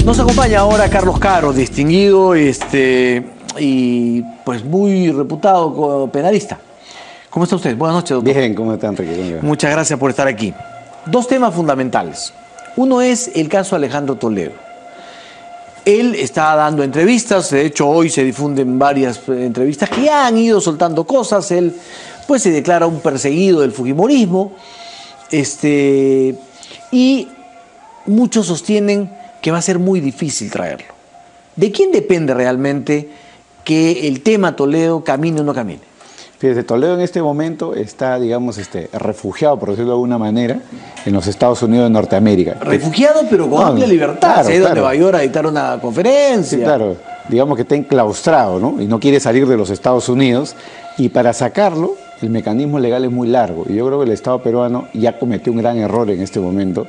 Nos acompaña ahora Carlos Caro, distinguido y pues muy reputado como penalista. ¿Cómo está usted? Buenas noches, doctor. Bien, ¿cómo está, Enrique? Muchas gracias por estar aquí. Dos temas fundamentales. Uno es el caso Alejandro Toledo. Él está dando entrevistas, de hecho hoy se difunden varias entrevistas que ya han ido soltando cosas. Él pues se declara un perseguido del fujimorismo y muchos sostienen que va a ser muy difícil traerlo. ¿De quién depende realmente que el tema Toledo camine o no camine? Fíjese, Toledo en este momento está, digamos, refugiado, por decirlo de alguna manera, en los Estados Unidos de Norteamérica. Refugiado, pero con amplia libertad. Claro, se ha ido a claro. Nueva York a dictar una conferencia. Sí, claro. Digamos que está enclaustrado, ¿no? Y no quiere salir de los Estados Unidos. Y para sacarlo, el mecanismo legal es muy largo. Y yo creo que el Estado peruano ya cometió un gran error en este momento,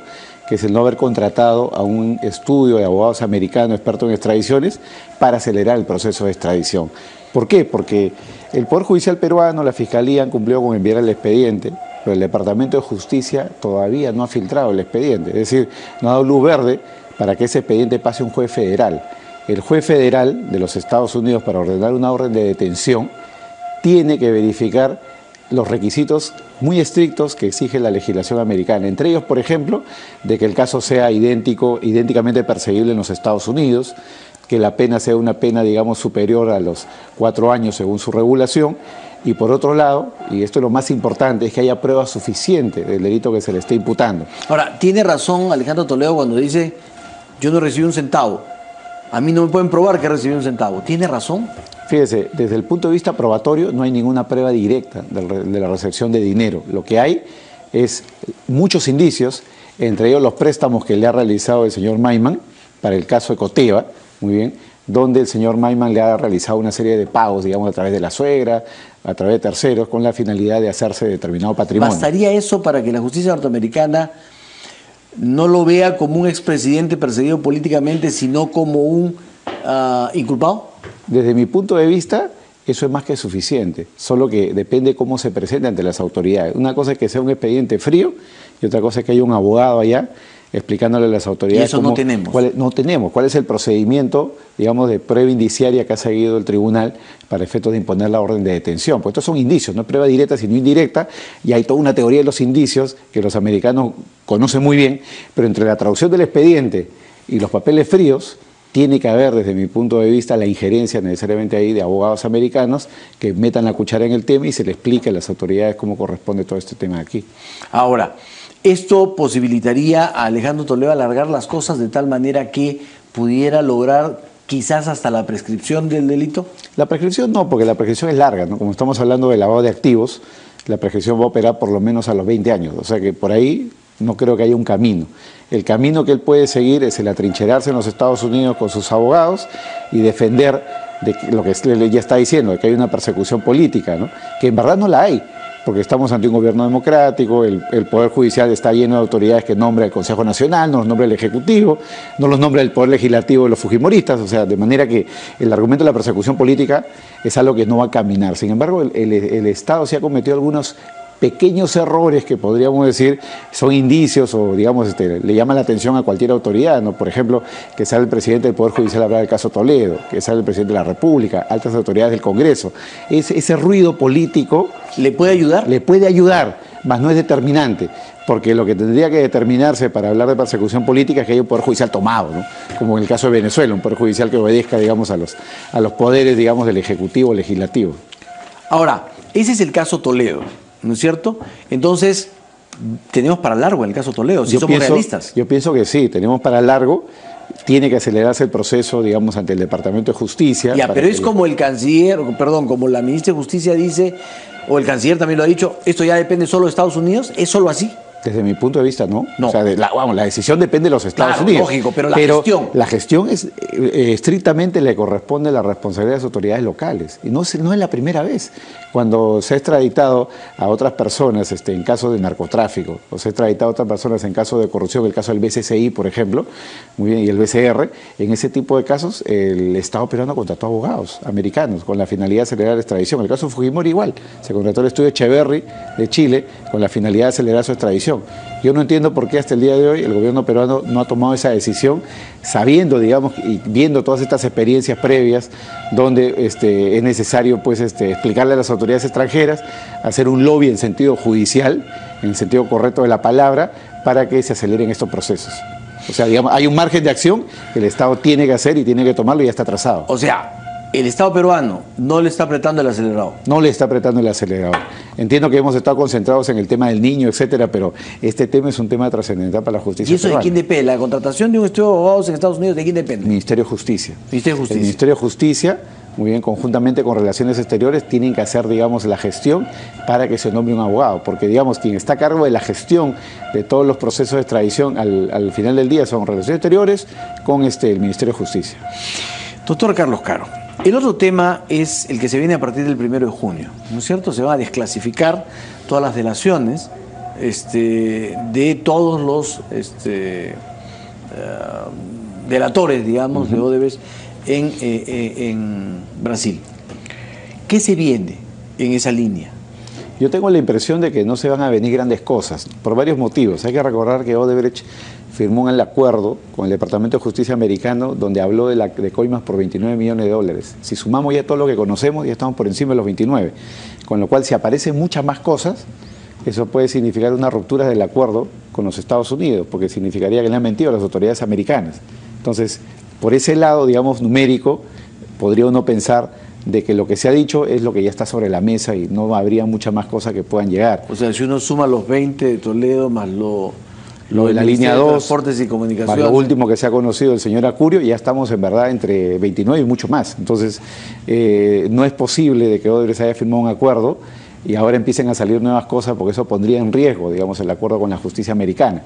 que es el no haber contratado a un estudio de abogados americanos expertos en extradiciones para acelerar el proceso de extradición. ¿Por qué? Porque el Poder Judicial peruano, la Fiscalía han cumplido con enviar el expediente, pero el Departamento de Justicia todavía no ha filtrado el expediente. Es decir, no ha dado luz verde para que ese expediente pase a un juez federal. El juez federal de los Estados Unidos, para ordenar una orden de detención, tiene que verificar los requisitos muy estrictos que exige la legislación americana. Entre ellos, por ejemplo, de que el caso sea idénticamente perseguible en los Estados Unidos, que la pena sea una pena, digamos, superior a los 4 años según su regulación, y por otro lado, y esto es lo más importante, es que haya prueba suficiente del delito que se le esté imputando. Ahora, tiene razón Alejandro Toledo cuando dice, yo no recibí un centavo, a mí no me pueden probar que recibí un centavo. ¿Tiene razón? Fíjese, desde el punto de vista probatorio no hay ninguna prueba directa de la recepción de dinero. Lo que hay es muchos indicios, entre ellos los préstamos que le ha realizado el señor Maiman para el caso de Coteva, muy bien, donde el señor Maiman le ha realizado una serie de pagos, digamos, a través de la suegra, a través de terceros, con la finalidad de hacerse determinado patrimonio. ¿Bastaría eso para que la justicia norteamericana no lo vea como un expresidente perseguido políticamente, sino como un inculpado? Desde mi punto de vista, eso es más que suficiente, solo que depende cómo se presente ante las autoridades. Una cosa es que sea un expediente frío y otra cosa es que haya un abogado allá explicándole a las autoridades. Y eso no tenemos. ¿Cuál es el procedimiento, digamos, de prueba indiciaria que ha seguido el tribunal para efectos de imponer la orden de detención? Pues estos son indicios, no es prueba directa, sino indirecta, y hay toda una teoría de los indicios que los americanos conocen muy bien, pero entre la traducción del expediente y los papeles fríos, tiene que haber, desde mi punto de vista, la injerencia necesariamente ahí de abogados americanos que metan la cuchara en el tema y se le explique a las autoridades cómo corresponde todo este tema aquí. Ahora, ¿esto posibilitaría a Alejandro Toledo alargar las cosas de tal manera que pudiera lograr quizás hasta la prescripción del delito? La prescripción no, porque la prescripción es larga, ¿no? Como estamos hablando de lavado de activos, la prescripción va a operar por lo menos a los 20 años, o sea que por ahí no creo que haya un camino. El camino que él puede seguir es el atrincherarse en los Estados Unidos con sus abogados y defender de lo que él ya está diciendo, de que hay una persecución política, ¿no? Que en verdad no la hay, porque estamos ante un gobierno democrático, el Poder Judicial está lleno de autoridades que nombra el Consejo Nacional, no los nombra el Ejecutivo, no los nombra el Poder Legislativo de los fujimoristas, o sea, de manera que el argumento de la persecución política es algo que no va a caminar. Sin embargo, el Estado sí ha cometido algunos pequeños errores que podríamos decir son indicios o, digamos, le llaman la atención a cualquier autoridad, ¿no? Por ejemplo, que sale el presidente del Poder Judicial a hablar del caso Toledo, que sale el presidente de la República, altas autoridades del Congreso. Ese ruido político... ¿Le puede ayudar? Le puede ayudar, mas no es determinante, porque lo que tendría que determinarse para hablar de persecución política es que haya un Poder Judicial tomado, ¿no? Como en el caso de Venezuela, un Poder Judicial que obedezca, digamos, a los poderes, digamos, del Ejecutivo o Legislativo. Ahora, ese es el caso Toledo, ¿no es cierto? Entonces, tenemos para largo en el caso Toledo, si somos realistas. Yo pienso que sí, tenemos para largo. Tiene que acelerarse el proceso, digamos, ante el Departamento de Justicia. Ya, pero es como el canciller, perdón, como la ministra de Justicia dice, o el canciller también lo ha dicho, esto ya depende solo de Estados Unidos, ¿es solo así? Desde mi punto de vista, no. No. O sea, la decisión depende de los Estados Unidos. Lógico, pero la gestión. La gestión es estrictamente le corresponde la responsabilidad de las autoridades locales. Y no es la primera vez. Cuando se ha extraditado a otras personas en caso de narcotráfico, o se ha extraditado a otras personas en caso de corrupción, el caso del BCCI, por ejemplo, muy bien, y el BCR, en ese tipo de casos, el Estado peruano contrató abogados americanos con la finalidad de acelerar la extradición. El caso de Fujimori igual, se contrató el estudio Echeverry de Chile con la finalidad de acelerar su extradición. extradición. Yo no entiendo por qué hasta el día de hoy el gobierno peruano no ha tomado esa decisión, sabiendo, digamos, y viendo todas estas experiencias previas, donde es necesario pues, explicarle a las autoridades extranjeras, hacer un lobby en sentido judicial, en el sentido correcto de la palabra, para que se aceleren estos procesos. O sea, digamos, hay un margen de acción que el Estado tiene que hacer y tiene que tomarlo y ya está trazado. O sea, el Estado peruano no le está apretando el acelerador. No le está apretando el acelerador. Entiendo que hemos estado concentrados en el tema del niño, etcétera, pero este tema es un tema trascendental para la justicia ¿Y eso peruana. de quién depende? ¿La contratación de un estudio de abogados en Estados Unidos de quién depende? Ministerio de Justicia. Ministerio de Justicia. El Ministerio de Justicia, muy bien, conjuntamente con Relaciones Exteriores, tienen que hacer, digamos, la gestión para que se nombre un abogado, porque, digamos, quien está a cargo de la gestión de todos los procesos de extradición al final del día son Relaciones Exteriores con el Ministerio de Justicia. Doctor Carlos Caro, el otro tema es el que se viene a partir del 1 de junio, ¿no es cierto? Se van a desclasificar todas las delaciones de todos los delatores, digamos, de Odebrecht en Brasil. ¿Qué se viene en esa línea? Yo tengo la impresión de que no se van a venir grandes cosas, por varios motivos. Hay que recordar que Odebrecht firmó el acuerdo con el Departamento de Justicia americano donde habló de coimas por 29 millones de dólares. Si sumamos ya todo lo que conocemos, ya estamos por encima de los 29. Con lo cual, si aparecen muchas más cosas, eso puede significar una ruptura del acuerdo con los Estados Unidos, porque significaría que le han mentido a las autoridades americanas. Entonces, por ese lado, digamos, numérico, podría uno pensar de que lo que se ha dicho es lo que ya está sobre la mesa y no habría muchas más cosas que puedan llegar. O sea, si uno suma los 20 de Toledo más lo de la línea 2, Transportes y Comunicaciones, más lo último que se ha conocido del señor Acurio, ya estamos en verdad entre 29 y mucho más. Entonces, no es posible de que Odebrecht haya firmado un acuerdo y ahora empiecen a salir nuevas cosas, porque eso pondría en riesgo, digamos, el acuerdo con la justicia americana.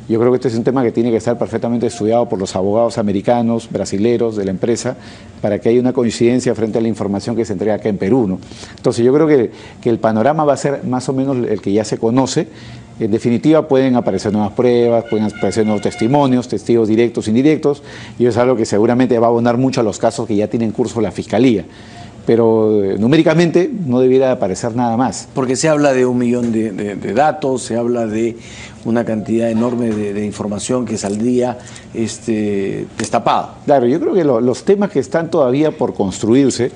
Yo creo que este es un tema que tiene que estar perfectamente estudiado por los abogados americanos, brasileros, de la empresa, para que haya una coincidencia frente a la información que se entrega acá en Perú, ¿no? Entonces yo creo que el panorama va a ser más o menos el que ya se conoce. En definitiva, pueden aparecer nuevas pruebas, pueden aparecer nuevos testimonios, testigos directos, indirectos, y eso es algo que seguramente va a abonar mucho a los casos que ya tienen curso la Fiscalía. Pero numéricamente no debiera aparecer nada más. Porque se habla de 1 millón de datos, se habla de una cantidad enorme de información que saldría destapada. Claro, yo creo que los temas que están todavía por construirse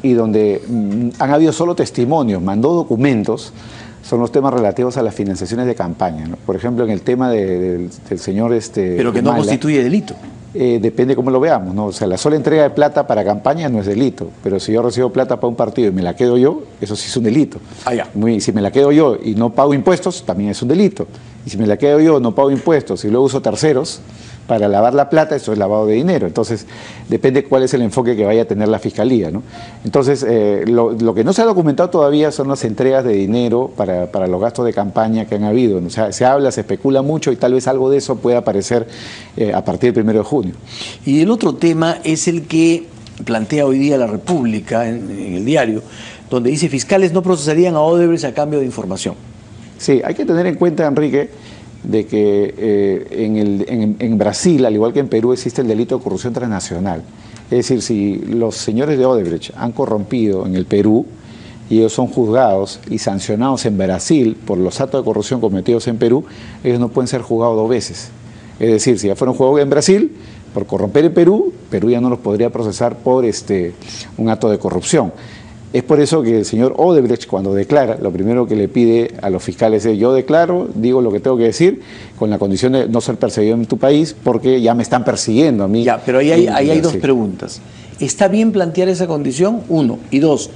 y donde han habido solo testimonios, mandó documentos, son los temas relativos a las financiaciones de campaña, ¿no? Por ejemplo, en el tema del señor Pero que no constituye delito. Depende cómo lo veamos, ¿no? O sea, la sola entrega de plata para campaña no es delito, pero si yo recibo plata para un partido y me la quedo yo, eso sí es un delito. Si me la quedo yo y no pago impuestos, también es un delito. Y si me la quedo yo, no pago impuestos y luego uso terceros para lavar la plata, eso es lavado de dinero. Entonces, depende cuál es el enfoque que vaya a tener la Fiscalía, ¿no? Entonces, lo que no se ha documentado todavía son las entregas de dinero para los gastos de campaña que han habido, ¿no? O sea, se habla, se especula mucho y tal vez algo de eso pueda aparecer a partir del 1 de junio. Y el otro tema es el que plantea hoy día la República en el diario, donde dice: fiscales no procesarían a Odebrecht a cambio de información. Sí, hay que tener en cuenta, Enrique, de que en Brasil, al igual que en Perú, existe el delito de corrupción transnacional. Es decir, si los señores de Odebrecht han corrompido en el Perú y ellos son juzgados y sancionados en Brasil por los actos de corrupción cometidos en Perú, ellos no pueden ser juzgados 2 veces. Es decir, si ya fueron juzgados en Brasil por corromper en Perú, Perú ya no los podría procesar por un acto de corrupción. Es por eso que el señor Odebrecht, cuando declara, lo primero que le pide a los fiscales es: yo declaro, digo lo que tengo que decir, con la condición de no ser perseguido en tu país, porque ya me están persiguiendo a mí. Ya, pero ahí hay 2 preguntas. ¿Está bien plantear esa condición? 1. Y 2,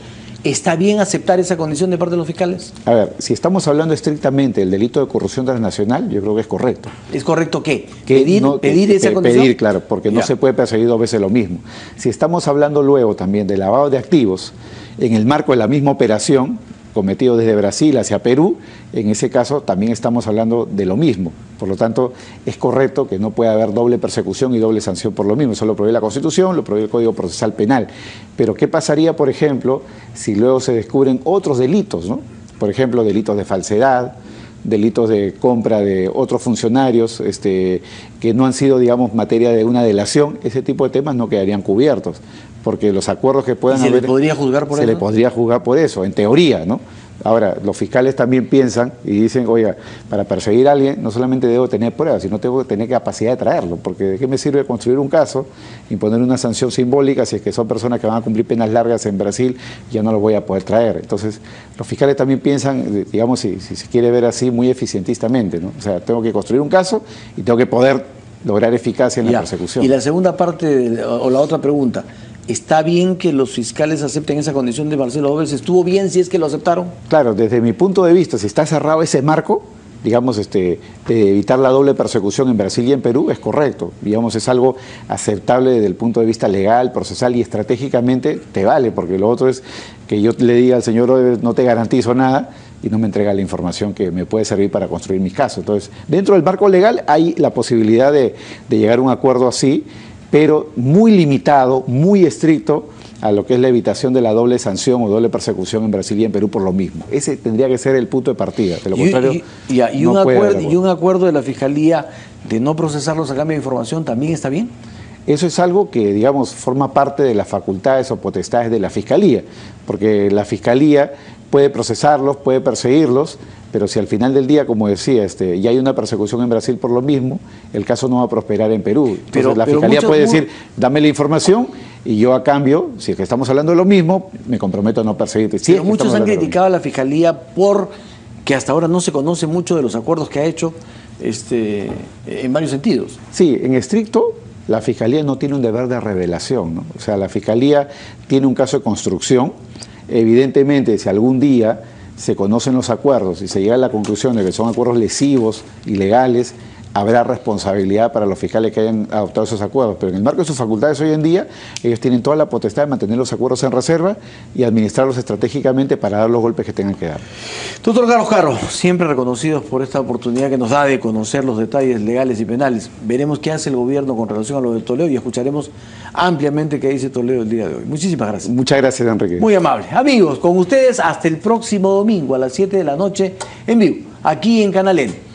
¿está bien aceptar esa condición de parte de los fiscales? A ver, si estamos hablando estrictamente del delito de corrupción transnacional, yo creo que es correcto. ¿Es correcto qué? ¿Pedir esa condición? Pedir, claro, porque no se puede perseguir 2 veces lo mismo. Si estamos hablando luego también de lavado de activos, en el marco de la misma operación, cometido desde Brasil hacia Perú, en ese caso también estamos hablando de lo mismo. Por lo tanto, es correcto que no pueda haber doble persecución y doble sanción por lo mismo. Eso lo prohíbe la Constitución, lo prohíbe el Código Procesal Penal. Pero ¿qué pasaría, por ejemplo, si luego se descubren otros delitos, ¿no? Por ejemplo, delitos de falsedad, delitos de compra de otros funcionarios que no han sido, digamos, materia de una delación? Ese tipo de temas no quedarían cubiertos, porque los acuerdos que puedan haber... ¿Se le podría juzgar por eso? Se le podría juzgar por eso, en teoría, ¿no? Ahora, los fiscales también piensan y dicen, oiga, para perseguir a alguien no solamente debo tener pruebas, sino tengo que tener capacidad de traerlo, porque ¿de qué me sirve construir un caso, imponer una sanción simbólica si es que son personas que van a cumplir penas largas en Brasil, ya no los voy a poder traer? Entonces, los fiscales también piensan, digamos, si se quiere ver así, muy eficientistamente, ¿no? O sea, tengo que construir un caso y tengo que poder lograr eficacia en la persecución. Y la segunda parte, o la otra pregunta, ¿está bien que los fiscales acepten esa condición de Marcelo Obes? ¿Estuvo bien si es que lo aceptaron? Claro, desde mi punto de vista, si está cerrado ese marco, digamos, de evitar la doble persecución en Brasil y en Perú, es correcto. Digamos, es algo aceptable desde el punto de vista legal, procesal y estratégicamente te vale, porque lo otro es que yo le diga al señor Obes, no te garantizo nada, y no me entrega la información que me puede servir para construir mis casos. Entonces, dentro del marco legal hay la posibilidad de llegar a un acuerdo así, pero muy limitado, muy estricto a lo que es la evitación de la doble sanción o doble persecución en Brasil y en Perú por lo mismo. Ese tendría que ser el punto de partida. De lo contrario, un acuerdo de la Fiscalía de no procesarlos a cambio de información también está bien. Eso es algo que, digamos, forma parte de las facultades o potestades de la Fiscalía, porque la Fiscalía puede procesarlos, puede perseguirlos, pero si al final del día, como decía, ya hay una persecución en Brasil por lo mismo, el caso no va a prosperar en Perú. Entonces la Fiscalía puede decir, dame la información y yo a cambio, si es que estamos hablando de lo mismo, me comprometo a no perseguirte. Sí, pero muchos han criticado a la Fiscalía porque hasta ahora no se conoce mucho de los acuerdos que ha hecho en varios sentidos. Sí, en estricto, la Fiscalía no tiene un deber de revelación, ¿no? O sea, la Fiscalía tiene un caso de construcción. Evidentemente, si algún día se conocen los acuerdos y se llega a la conclusión de que son acuerdos lesivos, ilegales, habrá responsabilidad para los fiscales que hayan adoptado esos acuerdos. Pero en el marco de sus facultades hoy en día, ellos tienen toda la potestad de mantener los acuerdos en reserva y administrarlos estratégicamente para dar los golpes que tengan que dar. Doctor Carlos Carro, siempre reconocidos por esta oportunidad que nos da de conocer los detalles legales y penales. Veremos qué hace el gobierno con relación a lo de Toledo y escucharemos ampliamente qué dice Toledo el día de hoy. Muchísimas gracias. Muchas gracias, Enrique. Muy amable. Amigos, con ustedes hasta el próximo domingo a las 7 de la noche en vivo, aquí en Canal N.